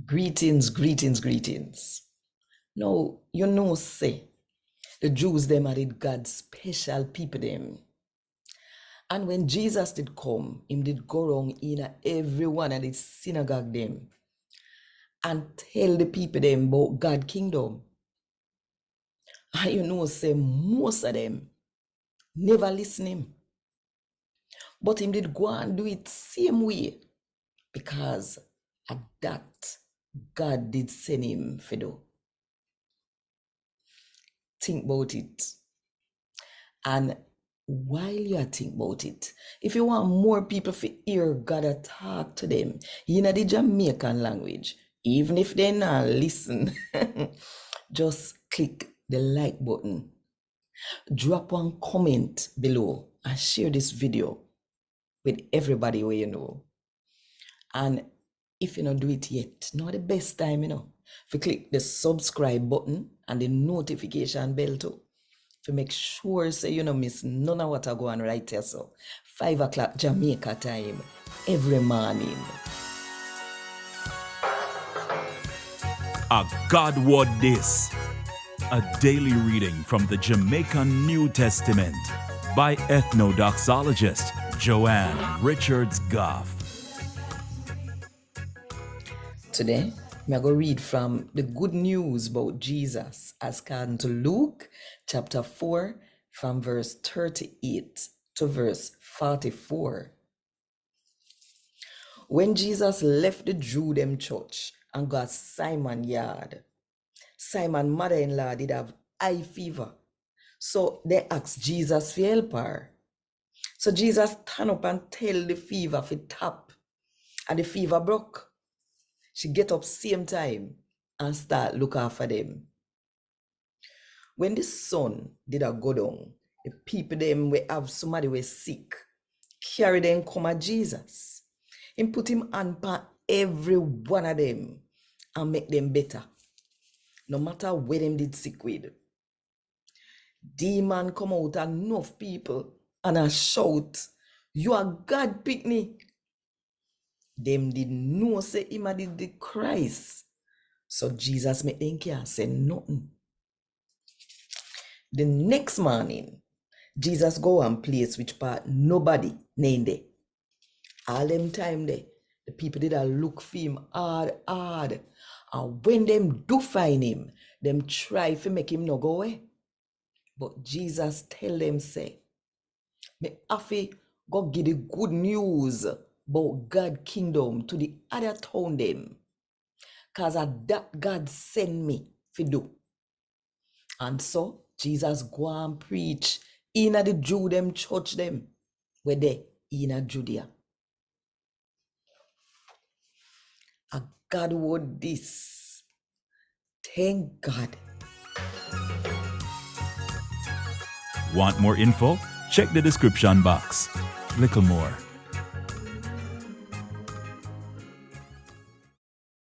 Greetings, greetings, greetings. Now, say, the Jews them are God's special people them. And when Jesus did come, him did go wrong in every one of the synagogue them and tell the people them about God kingdom. And say most of them never listen him. But him did go and do it same way because at that God did send him for do. Think about it. And while you are thinking about it, if you want more people to hear God talk to them in the Jamaican language, even if they not listen, just click the like button, drop one comment below, and share this video with everybody where you know. And if you don't do it yet, now the best time, if you click the subscribe button and the notification bell too, to make sure so you don't miss none of what I go on right here. So 5 o'clock Jamaica time every morning. A God Word This, a daily reading from the Jamaican New Testament by Ethnodoxologist Joanne Richards Goffe. Today, I'm going to read from the good news about Jesus as according to Luke chapter 4 from verse 38 to verse 44. When Jesus left the Jew them church and got Simon yard, Simon mother-in-law did have high fever. So they asked Jesus for help her. So Jesus stand up and tell the fever to tap. And the fever broke. She get up same time and start look after them. When the sun did a go down, the people them we have somebody was sick, carry them come at Jesus. Him put him on every one of them and make them better. No matter where them did sick with. Demon come out and enough people and a shout, "You are God picnic." Them did know say him did the Christ. So Jesus make them can't say nothing. The next morning, Jesus go and place which part nobody named there. All them time there, the people did a look for him hard. And when them do find him, them try to make him no go away. But Jesus tell them say, me have to go give the good news about God kingdom to the other town them. Cause that God send me to do. And so Jesus go and preach in the Jew them church them where they in Judea. A God word this. Thank God. Want more info? Check the description box. Little more.